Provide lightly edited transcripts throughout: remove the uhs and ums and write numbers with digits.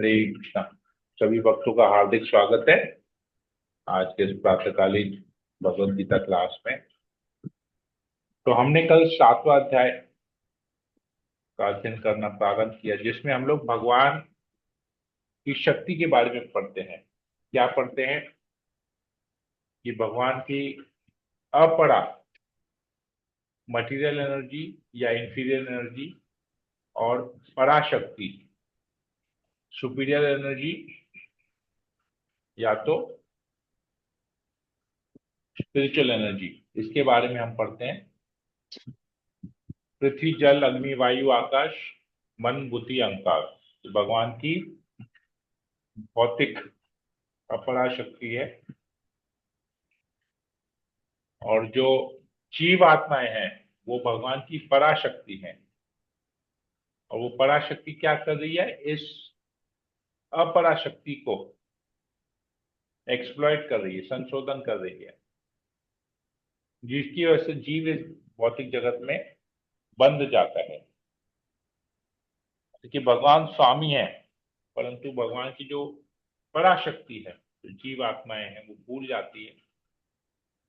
हरे कृष्णा। सभी भक्तों का हार्दिक स्वागत है आज के इस प्रातःकालीन भगवद गीता क्लास में। तो हमने कल 7वां अध्याय का अध्ययन करना प्रारंभ किया, जिसमें हम लोग भगवान की शक्ति के बारे में पढ़ते हैं। क्या पढ़ते हैं कि भगवान की अपरा मटेरियल एनर्जी या इंफीरियर एनर्जी और पराशक्ति सुपीरियर एनर्जी या तो स्पिरिचुअल एनर्जी, इसके बारे में हम पढ़ते हैं। पृथ्वी जल अग्नि वायु आकाश मन बुद्धि अहंकार, तो भगवान की भौतिक अपरा शक्ति है। और जो जीव आत्माएं हैं वो भगवान की पराशक्ति है। और वो पराशक्ति क्या कर रही है, इस अपराशक्ति को एक्सप्लॉइट कर रही है, संशोधन कर रही है, जिसकी वजह से जीव इस भौतिक जगत में बंध जाता है। क्योंकि भगवान स्वामी है, परंतु भगवान की जो पराशक्ति है, जो जीव आत्माएं हैं, वो भूल जाती है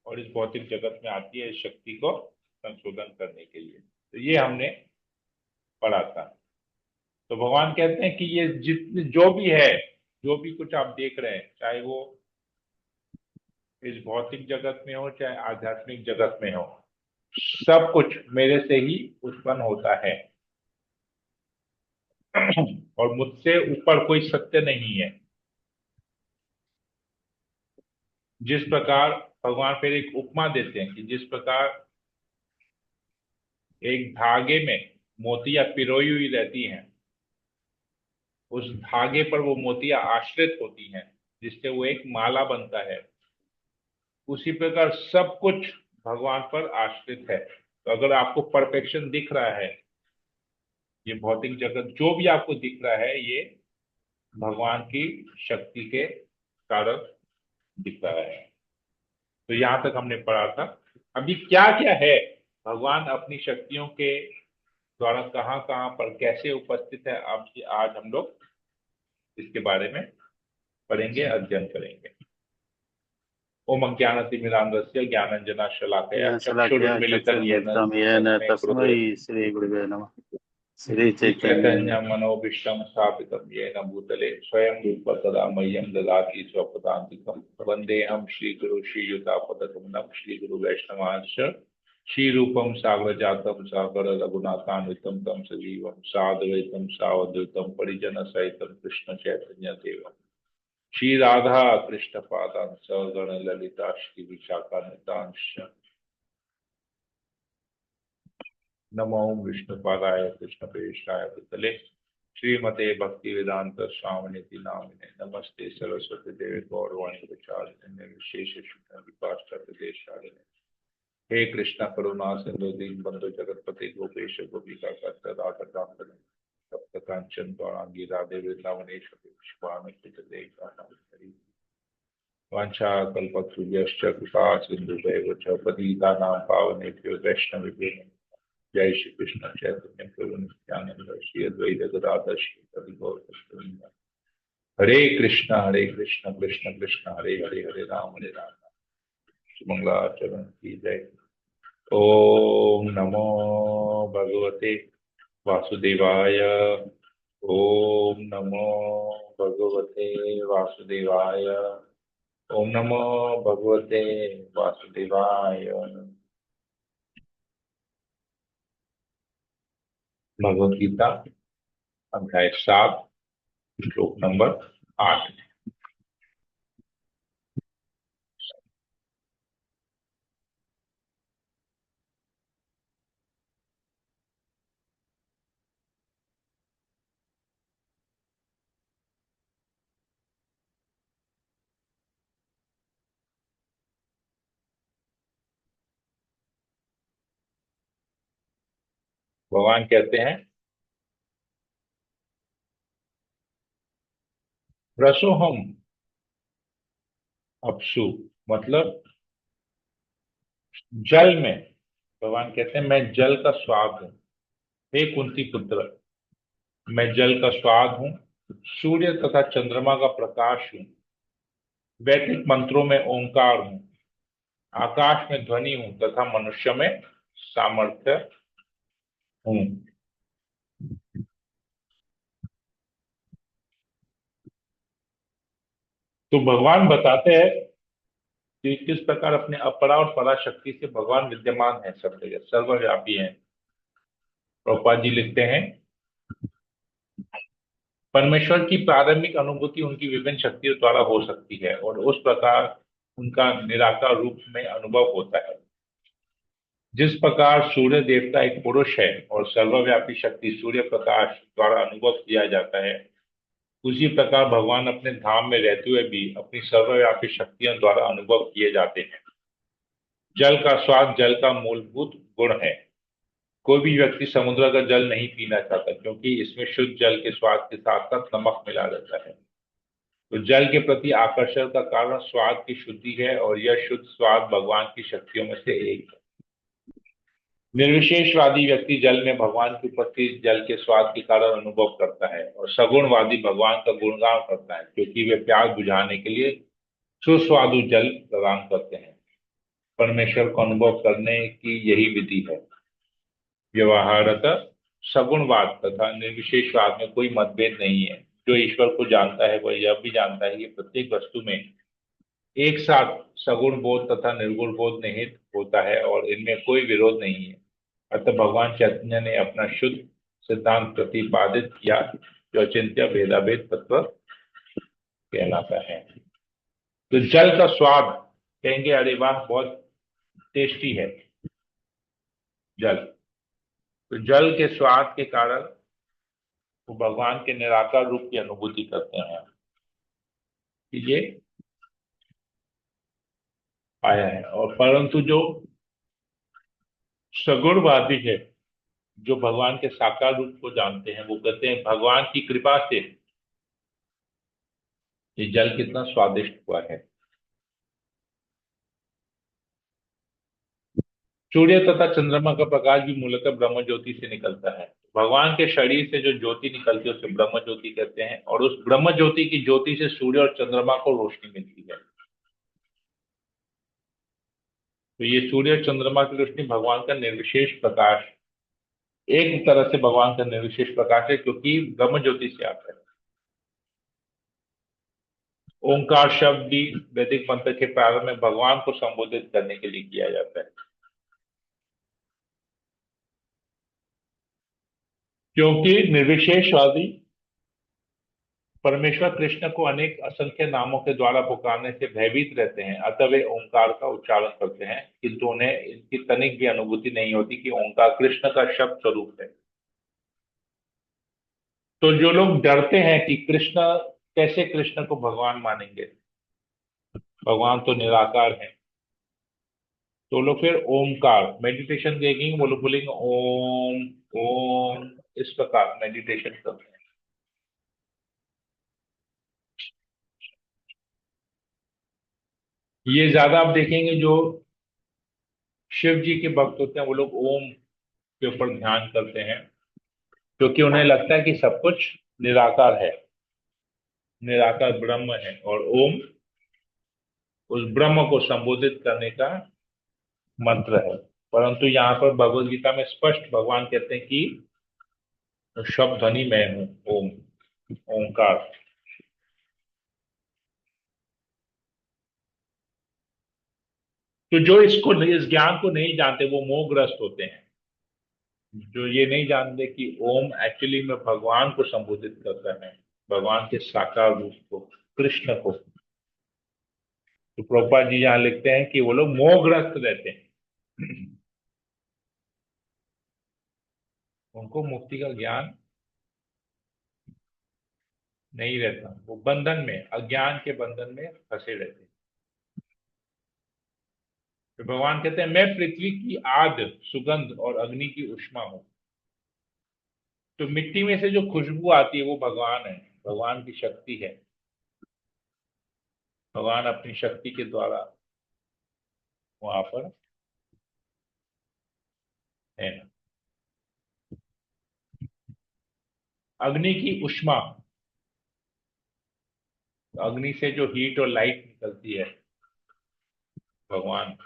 और इस भौतिक जगत में आती है इस शक्ति को संशोधन करने के लिए। तो ये हमने पढ़ा था। तो भगवान कहते हैं कि ये जितने जो भी है, जो भी कुछ आप देख रहे हैं, चाहे वो इस भौतिक जगत में हो चाहे आध्यात्मिक जगत में हो, सब कुछ मेरे से ही उत्पन्न होता है और मुझसे ऊपर कोई सत्य नहीं है। जिस प्रकार भगवान फिर एक उपमा देते हैं कि जिस प्रकार एक धागे में मोतियां पिरोई हुई रहती हैं, उस धागे पर वो मोतियां आश्रित होती हैं, जिससे वो एक माला बनता है। उसी प्रकार सब कुछ भगवान पर आश्रित है। तो अगर आपको परफेक्शन दिख रहा है, ये भौतिक जगत जो भी आपको दिख रहा है, ये भगवान की शक्ति के कारण दिख रहा है। तो यहां तक हमने पढ़ा था। अभी क्या क्या है भगवान अपनी शक्तियों के द्वारा कहाँ कहाँ पर कैसे उपस्थित है, अब आज हम लोग इसके बारे में पढ़ेंगे, अध्ययन करेंगे। ओम अज्ञानतिमिरान्धस्य ज्ञानाञ्जनशलाकया येन शलाकया चक्षुरुन्मीलितं येन चक्षुर्मिलितं येन तस्मै तस्मै गुरुवे श्रीगुरुवे नमः। श्रीचैतन्य श्रीचैतन्यमनोभीष्टं स्थापितं येन भूतले स्वयं रूप तदा मह्यं ददाति स्वपदान्तिकं। वन्देऽहं श्रीगुरु श्रीयुतापदकमलं श्रीगुरुवैष्णवांश्च श्रीरूपं साग्रजातं सागर रघुनाथान्वितं तं सजीवं साद्वैतं सावधूतं परिजनसहितं कृष्ण चैतन्य देवम् श्री राधा कृष्ण पादान सगण ललिता श्री विशाखान्वितांश नमो विष्णुपादाय कृष्ण प्रेष्ठाय भूतले श्रीमते भक्ति वेदांत स्वामिनिति नामिने नमस्ते सरस्वती देवी गौरवाणी प्रचारिणे विशेष विपाश्चात्य हे कृष्ण करुणा सिंधु दीन बंधु जगतपति गोपेश गोपिका कांत राधा कांत सप्त कांचन गौरांगी राधे वृंदावनेश्वरी पुष्पाणि वाञ्छाकल्पतरुभ्यश्च कृपा सिन्धुभ्यैव च पतितानां पावनेभ्यो वैष्णवेभ्यो जय श्री कृष्ण चैतन्य प्रभु नित्यानंद श्री अद्वैत गदाधर श्री हरि गौर भक्तवृंद। हरे कृष्ण कृष्ण कृष्ण हरे हरे हरे राम मंगलाचरण की जय। ओम नमो भगवते वासुदेवाय। ओम नमो भगवते वासुदेवाय। ओम नमो भगवते वासुदेवाय। भगवद गीता अध्याय 7 श्लोक नंबर 8। भगवान कहते हैं रसोहम अपसु, मतलब जल में। भगवान कहते हैं मैं जल का स्वाद हूं। हे कुंती पुत्र, मैं जल का स्वाद हूं, सूर्य तथा चंद्रमा का प्रकाश हूँ, वैदिक मंत्रों में ओंकार हूँ, आकाश में ध्वनि हूँ तथा मनुष्य में सामर्थ्य हूँ। तो भगवान बताते हैं कि किस प्रकार अपने अपरा और पराशक्ति से भगवान विद्यमान है, सब जगह सर्वव्यापी है। प्रभुपाद जी लिखते हैं, परमेश्वर की प्रारंभिक अनुभूति उनकी विभिन्न शक्तियों द्वारा हो सकती है और उस प्रकार उनका निराकार रूप में अनुभव होता है। जिस प्रकार सूर्य देवता एक पुरुष है और सर्वव्यापी शक्ति सूर्य प्रकाश द्वारा अनुभव किया जाता है, उसी प्रकार भगवान अपने धाम में रहते हुए भी अपनी सर्वव्यापी शक्तियों द्वारा अनुभव किए जाते हैं। जल का स्वाद जल का मूलभूत गुण है। कोई भी व्यक्ति समुद्र का जल नहीं पीना चाहता क्योंकि इसमें शुद्ध जल के स्वाद के साथ साथ नमक मिला रहता है। तो जल के प्रति आकर्षण का कारण स्वाद की शुद्धि है और यह शुद्ध स्वाद भगवान की शक्तियों में से एक है। निर्विशेषवादी व्यक्ति जल में भगवान की उपस्थिति जल के स्वाद के कारण अनुभव करता है और सगुणवादी भगवान का गुणगान करता है क्योंकि वे प्यास बुझाने के लिए सुस्वादु जल प्रदान करते हैं। परमेश्वर को अनुभव करने की यही विधि है। व्यवहारतः सगुणवाद तथा निर्विशेषवाद में कोई मतभेद नहीं है। जो ईश्वर को जानता है वह यह भी जानता है कि प्रत्येक वस्तु में एक साथ सगुण बोध तथा निर्गुण बोध निहित होता है और इनमें कोई विरोध नहीं है। अतः भगवान चैतन्य ने अपना शुद्ध सिद्धांत प्रतिपादित किया जो अचिंत्य भेदाभेद तत्व कहलाता है। तो जल का स्वाद कहेंगे, अरे वाह बहुत टेस्टी है जल। तो जल के स्वाद के कारण वो भगवान के निराकार रूप की अनुभूति करते हैं कि ये आया है। और परंतु जो सगुणवादी है, जो भगवान के साकार रूप को जानते हैं, वो कहते हैं भगवान की कृपा से ये जल कितना स्वादिष्ट हुआ है। सूर्य तथा चंद्रमा का प्रकाश भी मूलतः ब्रह्म ज्योति से निकलता है। भगवान के शरीर से जो ज्योति निकलती है उसे ब्रह्म ज्योति कहते हैं और उस ब्रह्म ज्योति की ज्योति से सूर्य और चंद्रमा को रोशनी मिलती है। तो ये सूर्य और चंद्रमा की रोशनी भगवान का निर्विशेष प्रकाश, एक तरह से भगवान का निर्विशेष प्रकाश है क्योंकि ब्रह्म ज्योति से आता है। ओंकार शब्द भी वैदिक मंत्र के प्रारंभ में भगवान को संबोधित करने के लिए किया जाता है क्योंकि निर्विशेषवादी परमेश्वर कृष्ण को अनेक असंख्य नामों के द्वारा पुकारने से भयभीत रहते हैं। अतः वे ओंकार का उच्चारण करते हैं किंतु उन्हें इनकी तनिक भी अनुभूति नहीं होती कि ओंकार कृष्ण का शब्द स्वरूप है। तो जो लोग डरते हैं कि कृष्ण, कैसे कृष्ण को भगवान मानेंगे, भगवान तो निराकार है, तो लोग फिर ओमकार मेडिटेशन देखेंगे, वो लोग बोलेंगे ओम ओम, इस प्रकार मेडिटेशन करते हैं। ये ज्यादा आप देखेंगे जो शिव जी के भक्त होते हैं वो लोग ओम के ऊपर ध्यान करते हैं क्योंकि उन्हें लगता है कि सब कुछ निराकार है, निराकार ब्रह्म है और ओम उस ब्रह्म को संबोधित करने का मंत्र है। परंतु यहाँ पर भगवत गीता में स्पष्ट भगवान कहते हैं कि शब्द ध्वनि मैं हूं, ओम, ओंकार। तो जो इसको, इस ज्ञान को नहीं जानते वो मोहग्रस्त होते हैं। जो ये नहीं जानते कि ओम एक्चुअली में भगवान को संबोधित करता है, भगवान के साकार रूप को, कृष्ण को। तो प्रभुपाद जी यहाँ लिखते हैं कि वो लोग मोहग्रस्त रहते हैं, उनको मुक्ति का ज्ञान नहीं रहता, वो बंधन में, अज्ञान के बंधन में फंसे रहते हैं। तो भगवान कहते हैं मैं पृथ्वी की आद, सुगंध और अग्नि की ऊष्मा हूं। तो मिट्टी में से जो खुशबू आती है वो भगवान है, भगवान की शक्ति है। भगवान अपनी शक्ति के द्वारा वहां पर है। अग्नि की ऊष्मा, अग्नि से जो हीट और लाइट निकलती है, भगवान,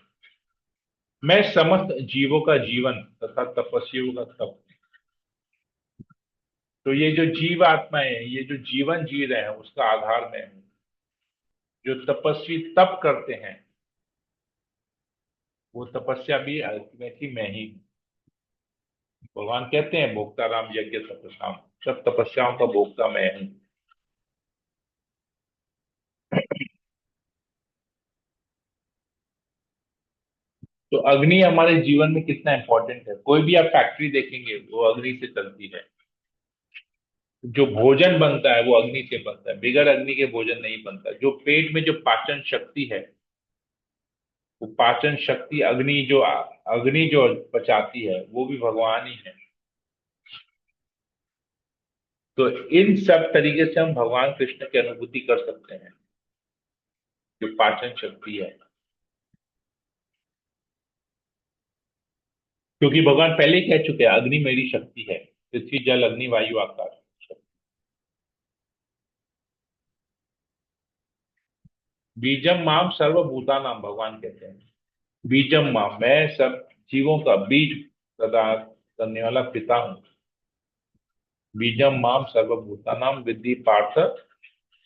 मैं समस्त जीवों का जीवन तथा तपस्वियों का तप। तो ये जो जीव आत्माएं हैं, ये जो जीवन जी रहे हैं, उसका आधार मैं हूं। जो तपस्वी तप करते हैं, वो तपस्या भी अल्टीमेटली मैं ही हूं। भगवान कहते हैं भोक्ता राम यज्ञ तपस्याम, सब तपस्याओं का भोक्ता मैं हूं। तो अग्नि हमारे जीवन में कितना इंपॉर्टेंट है। कोई भी आप फैक्ट्री देखेंगे, वो अग्नि से चलती है। जो भोजन बनता है वो अग्नि से बनता है, बिगर अग्नि के भोजन नहीं बनता। जो पेट में जो पाचन शक्ति है, वो पाचन शक्ति अग्नि जो पचाती है, वो भी भगवान ही है। तो इन सब तरीके से हम भगवान कृष्ण की अनुभूति कर सकते हैं, जो पाचन शक्ति है। क्योंकि भगवान पहले ही कह चुके हैं, अग्नि मेरी शक्ति है, पृथ्वी जल अग्नि वायु आकाश। बीजम माम सर्वभूतानाम, भगवान कहते हैं बीजम माम, मैं सब जीवों का बीज प्रदान करने वाला पिता हूं। बीजम माम सर्वभूतानाम विद्धि पार्थ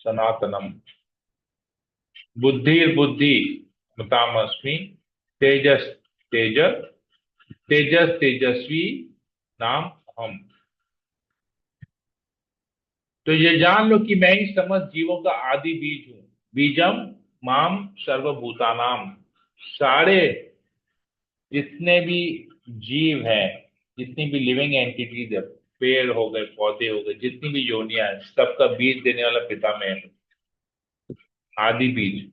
सनातनम। बुद्धि मतामस्मि। तेजस तेज तेजस तेजस्वी नाम हम। तो ये जान लो कि मैं ही समस्त जीवों का आदि बीज हूं। बीजम माम सर्वभूतानाम, सारे जितने भी जीव हैं, जितनी भी लिविंग एंटिटीज है, पेड़ हो गए, पौधे हो गए, जितनी भी योनियां हैं, सबका बीज देने वाला पिता मैं हूं, आदि बीज।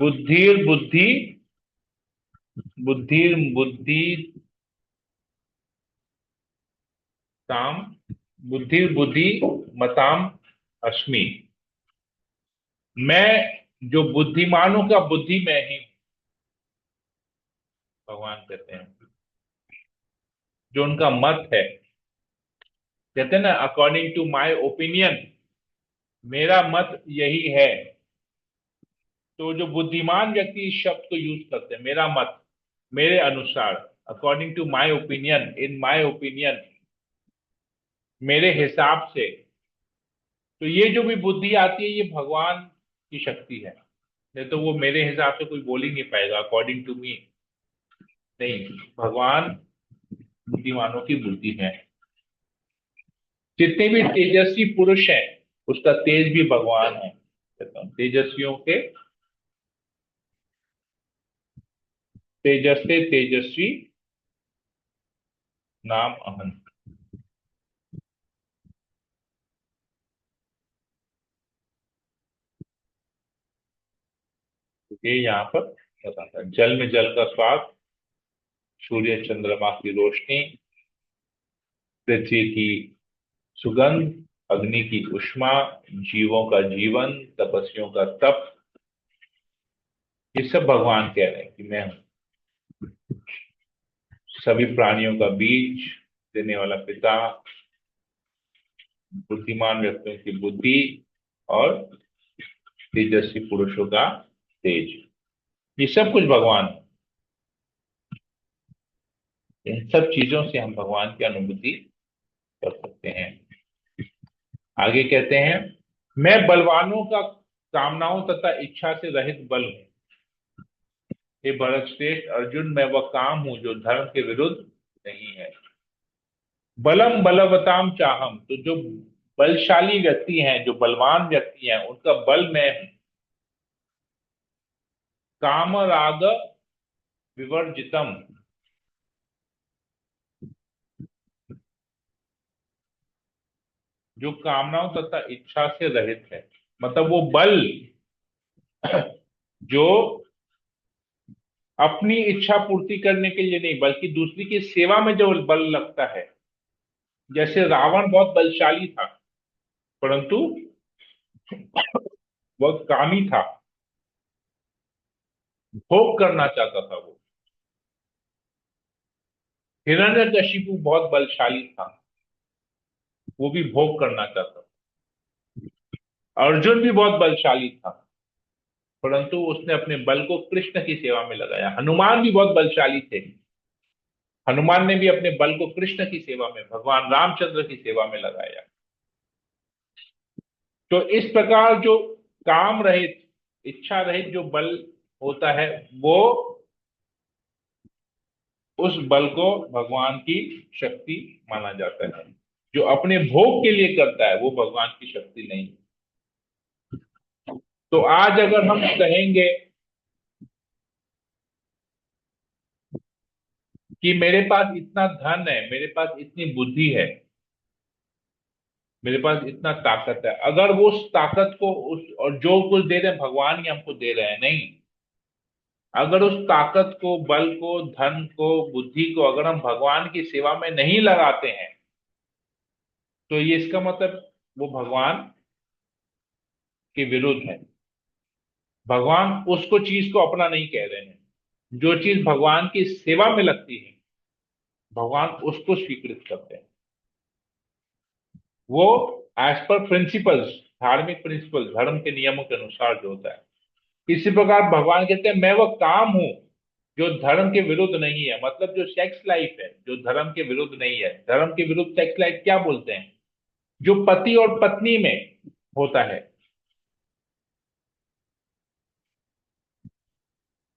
बुद्धिर बुद्धि बुद्धिर बुद्धि ताम बुद्धिर बुद्धि मताम अस्मि। मैं जो बुद्धिमानों का बुद्धि मैं ही हूं, भगवान कहते हैं। जो उनका मत है, कहते हैं ना, अकॉर्डिंग टू माय ओपिनियन, मेरा मत यही है। तो जो बुद्धिमान व्यक्ति इस शब्द को यूज करते हैं, मेरा मत, मेरे अनुसार, according to my opinion, in my opinion, मेरे हिसाब से। तो ये जो भी बुद्धि आती है, ये भगवान की शक्ति है। नहीं तो वो मेरे हिसाब से कोई बोल ही नहीं पाएगा, अकॉर्डिंग टू मी। नहीं, भगवान बुद्धिमानों की बुद्धि है। जितने भी तेजस्वी पुरुष हैं, उसका तेज भी भगवान है। कहता हूं, तेजस्वियों के तेजस से तेजस्वी नाम अहम। ये यहाँ पर बताता है, जल में जल का स्वाद, सूर्य चंद्रमा की रोशनी, पृथ्वी की सुगंध, अग्नि की उष्मा, जीवों का जीवन, तपस्वियों का तप, ये सब भगवान कह रहे हैं कि मैं हूं। सभी प्राणियों का बीज देने वाला पिता, बुद्धिमान व्यक्तियों की बुद्धि, और तेजस्वी पुरुषों का तेज, ये सब कुछ भगवान है। इन सब चीजों से हम भगवान की अनुभूति कर सकते हैं। आगे कहते हैं, मैं बलवानों का कामनाओं तथा इच्छा से रहित बल हूं। हे भरत श्रेष्ठ अर्जुन, मैं वह काम हूं जो धर्म के विरुद्ध नहीं है। बलम बलवताम चाहम, तो जो बलशाली व्यक्ति हैं, जो बलवान व्यक्ति हैं, उनका बल मैं हूं। काम राग विवर्जितम, जो कामनाओं तथा इच्छा से रहित है। मतलब वो बल जो अपनी इच्छा पूर्ति करने के लिए नहीं, बल्कि दूसरी की सेवा में जो बल लगता है। जैसे रावण बहुत बलशाली था, परंतु वह कामी था, भोग करना चाहता था वो। हिरण्यकशिपु बहुत बलशाली था, वो भी भोग करना चाहता था। अर्जुन भी बहुत बलशाली था, परंतु उसने अपने बल को कृष्ण की सेवा में लगाया। हनुमान भी बहुत बलशाली थे, हनुमान ने भी अपने बल को कृष्ण की सेवा में, भगवान रामचंद्र की सेवा में लगाया। तो इस प्रकार जो काम रहित, इच्छा रहित जो बल होता है, वो, उस बल को भगवान की शक्ति माना जाता है। जो अपने भोग के लिए करता है वो भगवान की शक्ति नहीं। तो आज अगर हम कहेंगे कि मेरे पास इतना धन है, मेरे पास इतनी बुद्धि है, मेरे पास इतना ताकत है, अगर वो उस ताकत को, उस, और जो कुछ दे रहे हैं भगवान ही हमको दे रहे हैं, नहीं, अगर उस ताकत को, बल को, धन को, बुद्धि को अगर हम भगवान की सेवा में नहीं लगाते हैं, तो ये इसका मतलब वो भगवान के विरुद्ध है। भगवान उसको चीज को अपना नहीं कह रहे हैं। जो चीज भगवान की सेवा में लगती है, भगवान उसको स्वीकृत करते हैं। वो एज पर प्रिंसिपल्स, धार्मिक प्रिंसिपल, धर्म के नियमों के अनुसार जो होता है। इसी प्रकार भगवान कहते हैं मैं वह काम हूं जो धर्म के विरुद्ध नहीं है। मतलब जो सेक्स लाइफ है, जो धर्म के विरुद्ध नहीं है। धर्म के विरुद्ध सेक्स लाइफ क्या बोलते हैं? जो पति और पत्नी में होता है।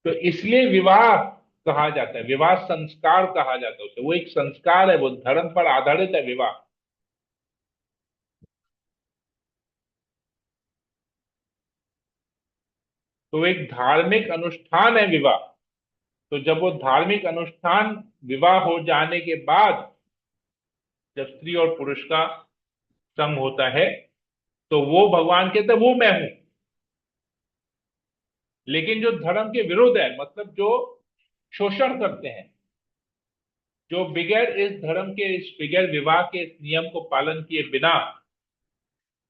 तो इसलिए विवाह कहा जाता है, विवाह संस्कार कहा जाता है उसे। वो एक संस्कार है, वो धर्म पर आधारित है विवाह। तो एक धार्मिक अनुष्ठान है विवाह। तो जब वो धार्मिक अनुष्ठान, विवाह हो जाने के बाद जब स्त्री और पुरुष का संग होता है, तो वो भगवान कहते हैं वो मैं हूं। लेकिन जो धर्म के विरुद्ध है, मतलब जो शोषण करते हैं, जो बिगैर इस धर्म के, इस बिगैर विवाह के इस नियम को पालन किए बिना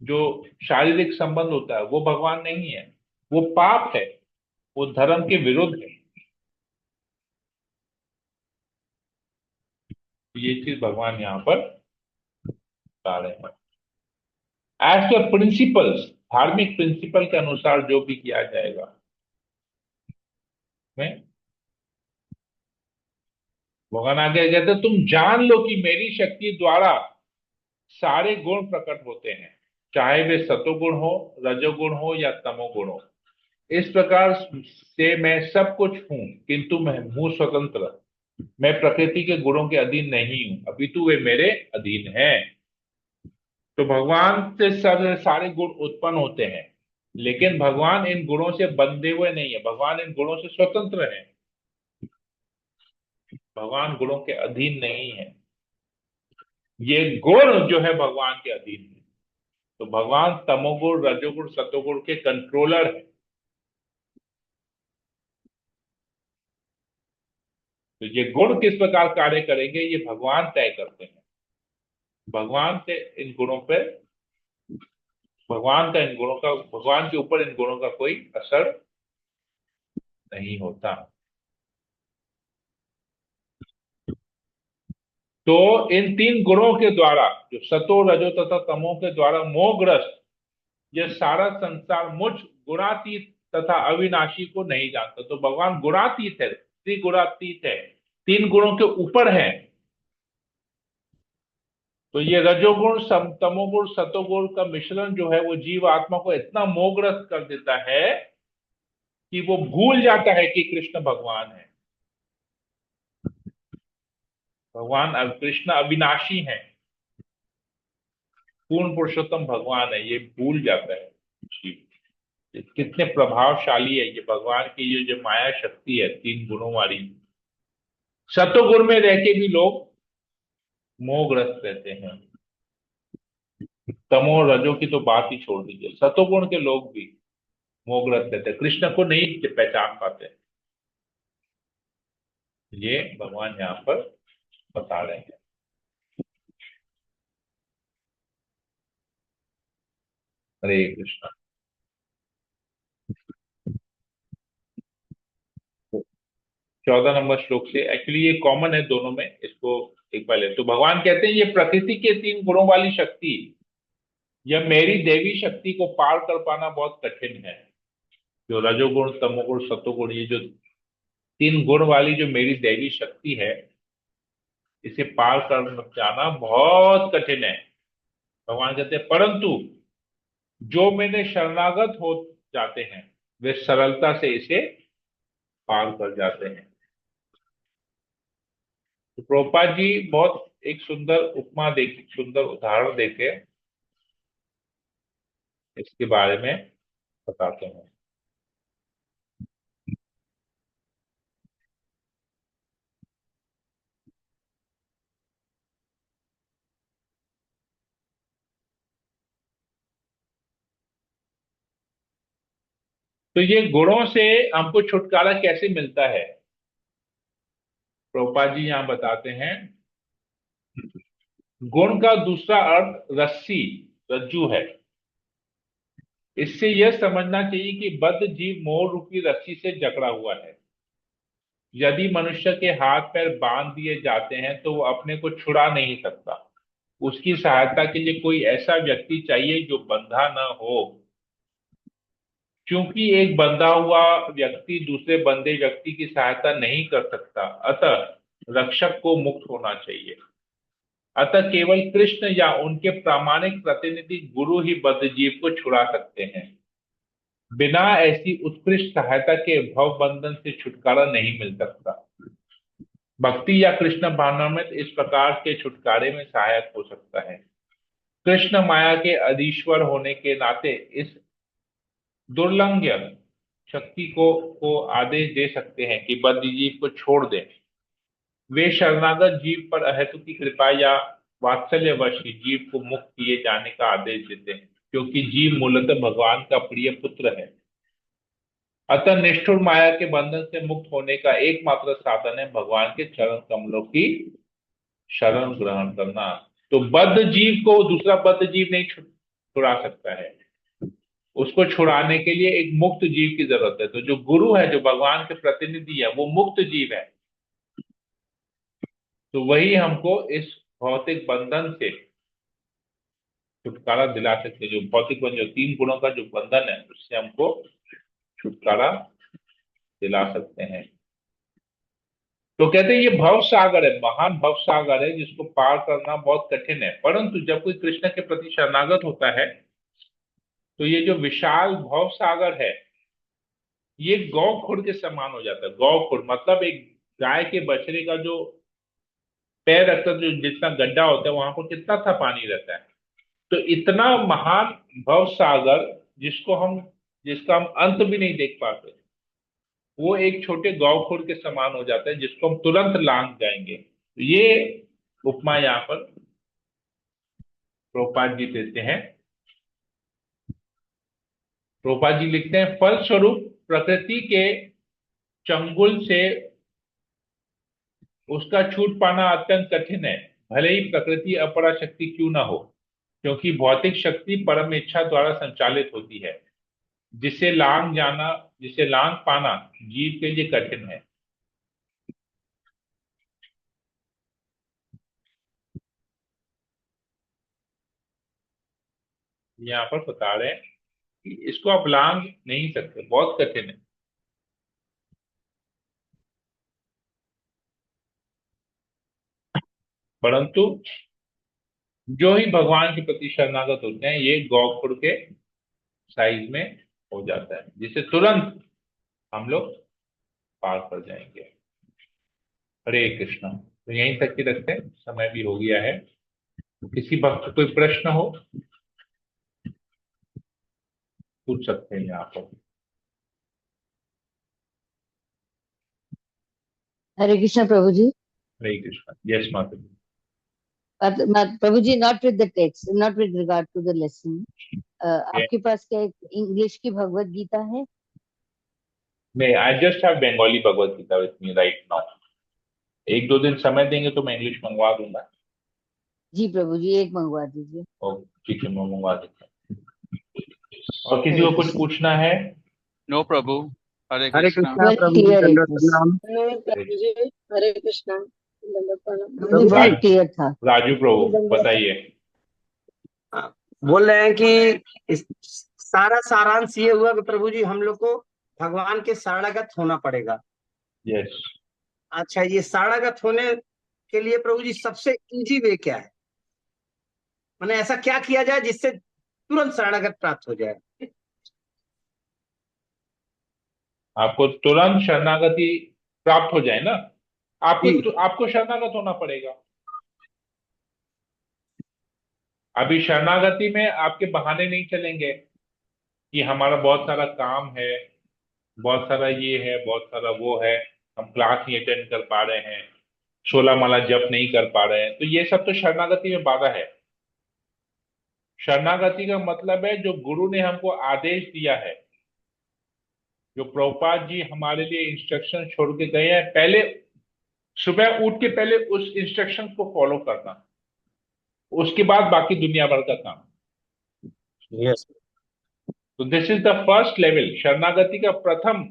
जो शारीरिक संबंध होता है, वो भगवान नहीं है, वो पाप है, वो धर्म के विरुद्ध है। ये चीज भगवान यहाँ पर बता रहे हैं। एज पर प्रिंसिपल्स, धार्मिक प्रिंसिपल के अनुसार जो भी किया जाएगा, में भगवान आगे कहते हैं, तुम जान लो कि मेरी शक्ति द्वारा सारे गुण प्रकट होते हैं, चाहे वे सतोगुण हो, रजोगुण हो या तमोगुण हो। इस प्रकार से मैं सब कुछ हूं, किंतु मैं हूं स्वतंत्र। मैं प्रकृति के गुणों के अधीन नहीं हूं, अपितु वे मेरे अधीन हैं। तो भगवान से सब सारे गुण उत्पन्न होते हैं, लेकिन भगवान इन गुणों से बंधे हुए नहीं है, भगवान इन गुणों से स्वतंत्र है। भगवान गुणों के अधीन नहीं है, ये गुण जो है भगवान के अधीन है। तो भगवान तमोगुण, रजोगुण, सतोगुण के कंट्रोलर है। तो ये गुण किस प्रकार कार्य करेंगे, ये भगवान तय करते हैं। भगवान से इन गुणों पे, भगवान का इन गुणों का, भगवान के ऊपर इन गुणों का कोई असर नहीं होता। तो इन तीन गुणों के द्वारा, जो सतो, रजो तथा तमो के द्वारा मोहग्रस्त, यह सारा संसार मुझ गुणातीत तथा अविनाशी को नहीं जानता। तो भगवान गुणातीत है, त्रिगुणातीत है, तीन गुणों के ऊपर है। तो ये रजोगुण, तमोगुण, सतोगुण का मिश्रण जो है, वो जीव आत्मा को इतना मोहग्रस्त कर देता है कि वो भूल जाता है कि कृष्ण भगवान है। भगवान कृष्ण अविनाशी है, पूर्ण पुरुषोत्तम भगवान है, ये भूल जाता है जीव। ये कितने प्रभावशाली है ये भगवान की, ये जो माया शक्ति है तीन गुणों वाली। सतोगुण में रह के भी लोग मोहग्रस्त रहते हैं। तमो रजो की तो बात ही छोड़ दीजिए, सतोगुण के लोग भी मोहग्रस्त रहते हैं, कृष्ण को नहीं पहचान पाते। ये भगवान यहाँ पर बता रहे हैं। हरे कृष्णा। 14 नंबर श्लोक से, एक्चुअली ये कॉमन है दोनों में, इसको एक पहले तो भगवान कहते हैं ये प्रकृति के 3 गुणों वाली शक्ति, यह मेरी देवी शक्ति को पार कर पाना बहुत कठिन है। जो रजोगुण, तमोगुण, सतोगुण, ये जो 3 गुण वाली जो मेरी दैवी शक्ति है, इसे पार कर जाना बहुत कठिन है। भगवान कहते हैं परंतु जो मेरे शरणागत हो जाते हैं वे सरलता से इसे पार कर जाते हैं। तो प्रभुपाद जी बहुत एक सुंदर उपमा देके, सुंदर उदाहरण देके इसके बारे में बताते हैं। तो ये गुणों से हमको छुटकारा कैसे मिलता है, प्रभुपाद जी यहाँ बताते हैं। गुण का दूसरा अर्थ रस्सी, रज्जू है। इससे यह समझना चाहिए कि बद्ध जीव मोह रूपी रस्सी से जकड़ा हुआ है। यदि मनुष्य के हाथ पैर बांध दिए जाते हैं तो वो अपने को छुड़ा नहीं सकता। उसकी सहायता के लिए कोई ऐसा व्यक्ति चाहिए जो बंधा न हो, क्योंकि एक बंधा हुआ व्यक्ति दूसरे बंधे व्यक्ति की सहायता नहीं कर सकता। अतः रक्षक को मुक्त होना चाहिए। अतः केवल कृष्ण या उनके प्रामाणिक प्रतिनिधि गुरु ही बद्ध जीव को छुड़ा सकते हैं। बिना ऐसी उत्कृष्ट सहायता के भव बंधन से छुटकारा नहीं मिल सकता। भक्ति या कृष्ण भावनामृत इस प्रकार के छुटकारे में सहायक हो सकता है। कृष्ण माया के अधीश्वर होने के नाते इस दुर्लंघ्य शक्ति को आदेश दे सकते हैं कि बद्ध जीव को छोड़ दें। वे शरणागत जीव पर अहेतु की कृपा या वात्सल्यवश ही जीव को मुक्त किए जाने का आदेश देते हैं, क्योंकि जीव मूलतः भगवान का प्रिय पुत्र है। अतः निष्ठुर माया के बंधन से मुक्त होने का एकमात्र साधन है भगवान के चरण कमलों की शरण ग्रहण करना। तो बद्ध जीव को दूसरा बद्ध जीव नहीं छुड़ा सकता है। उसको छुड़ाने के लिए एक मुक्त जीव की जरूरत है। तो जो गुरु है, जो भगवान के प्रतिनिधि है, वो मुक्त जीव है। तो वही हमको इस भौतिक बंधन से छुटकारा दिला सकते हैं। जो भौतिक बंधन, जो 3 गुणों का जो बंधन है, उससे हमको छुटकारा दिला सकते हैं। तो कहते हैं ये भव सागर है, महान भव सागर है, जिसको पार करना बहुत कठिन है। परंतु जब कोई कृष्ण के प्रति शरणागत होता है तो ये जो विशाल भव सागर है, ये गौ खुर के समान हो जाता है। गौ खुर मतलब एक गाय के बछड़े का जो पैर रखता है, जो जितना गड्ढा होता है वहां पर कितना सा पानी रहता है। तो इतना महान भव सागर जिसका हम अंत भी नहीं देख पाते, वो एक छोटे गौखुर के समान हो जाता है, जिसको हम तुरंत लांग जाएंगे। तो ये उपमा यहाँ पर प्रोपाद जी देते हैं। प्रोपाद जी लिखते हैं फलस्वरूप प्रकृति के चंगुल से उसका छूट पाना अत्यंत कठिन है, भले ही प्रकृति अपरा शक्ति क्यों ना हो, क्योंकि भौतिक शक्ति परम इच्छा द्वारा संचालित होती है। जिसे लांग जाना, जिसे लांग पाना जीव के लिए कठिन है। यहाँ पर बता रहे हैं कि इसको आप लांग नहीं सकते, बहुत कठिन है। परंतु जो ही भगवान के प्रति शरणागत होते हैं, ये गौखुर के साइज में हो जाता है, जिसे तुरंत हम लोग पार कर जाएंगे। हरे कृष्णा। तो यहीं तक ही रखते हैं, समय भी हो गया है। किसी भक्त को कोई प्रश्न हो पूछ सकते हैं यहाँ पर। हरे कृष्ण प्रभु जी। हरे कृष्णा। यस माता जी। प्रभु जी, not with the text, not with regard to the lesson, आपके पास क्या एक इंग्लिश की भगवत गीता है? मैं I just have Bengali Bhagavad Gita with me right now. 1-2 दिन समय देंगे तो मैं इंग्लिश मंगवा दूंगा। जी प्रभु जी, एक मंगवा दीजिए। ठीक है, मैं मंगवा देता हूँ। और किसी को कुछ पूछना है? नो प्रभु। हरे हरे कृष्णा। कृष्णा प्रभु जी, Clear it दंडवत is. प्रणाम। प्रभु जी, हरे कृष्णा। मुझे बहुत क्लियर था। राजू प्रभु बताइए। हाँ, बोल रहे हैं कि इस सारा सारांश ये हुआ कि प्रभु जी हम लोग को भगवान के शरणागत होना पड़ेगा। यस, अच्छा, ये शरणागत होने के लिए प्रभु जी सबसे इजी वे क्या है? मैंने ऐसा क्या किया जाए जिससे तुरंत शरणागत प्राप्त हो जाए? आपको तुरंत शरणागति प्राप्त हो जाए ना, जी। आपको शरणागत होना पड़ेगा। अभी शरणागति में आपके बहाने नहीं चलेंगे कि हमारा बहुत सारा काम है, बहुत सारा ये है, बहुत सारा वो है, हम क्लास नहीं अटेंड कर पा रहे हैं, 16 माला जप नहीं कर पा रहे हैं, तो ये सब तो शरणागति में बाधा है। शरणागति का मतलब है जो गुरु ने हमको आदेश दिया है, जो प्रभुपाद जी हमारे लिए इंस्ट्रक्शन छोड़ के गए हैं, पहले सुबह उठ के पहले उस इंस्ट्रक्शन को फॉलो करना, उसके बाद बाकी दुनिया भर का काम। यस। तो this is the first level. शरणागति का प्रथम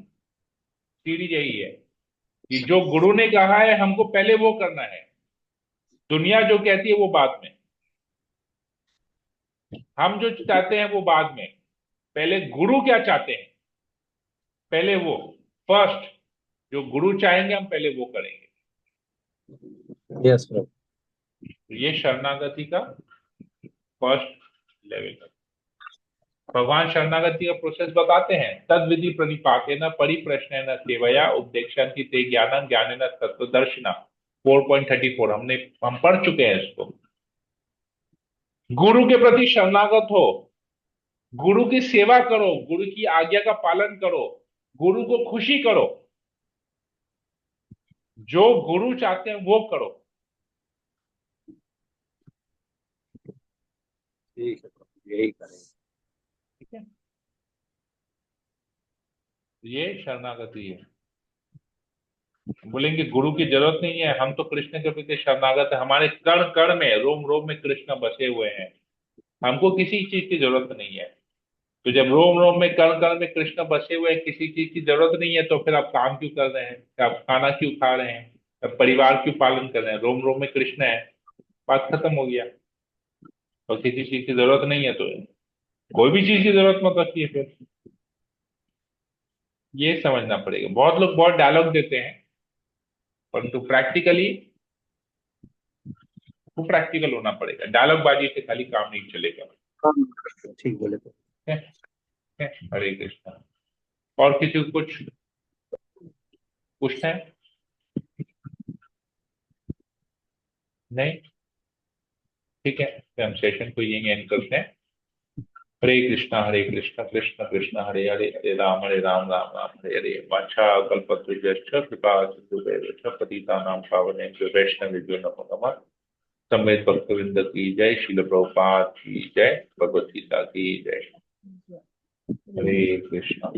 सीढ़ी यही है कि जो गुरु ने कहा है हमको पहले वो करना है, दुनिया जो कहती है वो बाद में, हम जो चाहते हैं वो बाद में, पहले गुरु क्या चाहते हैं, पहले वो फर्स्ट, जो गुरु चाहेंगे हम पहले वो करेंगे। यस प्रभु। तो ये शरणागति का फर्स्ट लेवल है। भगवान शरणागति का प्रोसेस बताते हैं। तद विधि प्रणिपातेन परिप्रश्नेन सेवया उपदेक्षन्ति ते ज्ञानं ज्ञानेन तत्त्वदर्शिना 4.34 हम पढ़ चुके हैं इसको। गुरु के प्रति शरणागत हो, गुरु की सेवा करो, गुरु की आज्ञा का पालन करो, गुरु को खुशी करो, जो गुरु चाहते हैं वो करो। ठीक है प्रभु, यही करेंगे। ठीक है, ये शरणागति है। बोलेंगे गुरु की जरूरत नहीं है, हम तो कृष्ण के प्रति शरणागत है, हमारे कण कण में रोम रोम में कृष्ण बसे हुए हैं, हमको किसी चीज की जरूरत नहीं है। तो जब रोम रोम में कण कण में कृष्ण बसे हुए हैं, किसी चीज की जरूरत नहीं है, तो फिर आप काम क्यों कर रहे हैं, आप खाना क्यों खा रहे हैं, आप परिवार क्यों पालन कर रहे हैं? रोम रोम में कृष्ण है, बात खत्म हो गया। और किसी चीज की जरूरत नहीं है तो कोई भी चीज की जरूरत मत रखिए फिर। ये समझना पड़ेगा। बहुत लोग बहुत डायलॉग देते हैं, परंतु प्रैक्टिकली वो प्रैक्टिकल होना पड़ेगा। डायलॉग बाजी से खाली काम नहीं चलेगा। ठीक बोले तो। हरे कृष्णा। और किसी को कुछ पूछना है? नहीं? ठीक है, तो हम सेशन को यही एंड करते हैं। हरे कृष्णा कृष्ण कृष्ण हरे हरे, हरे राम राम राम हरे हरे। वाचा कल्पतरुभ्यश्च कृपा सिन्धुभ्यश्च पतितानां पावनेभ्यो वैष्णवेभ्यो नमो नमः। समेत भक्तवृंद की जय, श्रील प्रभुपाद की जय, भगवत गीता की जय। हरे कृष्णा।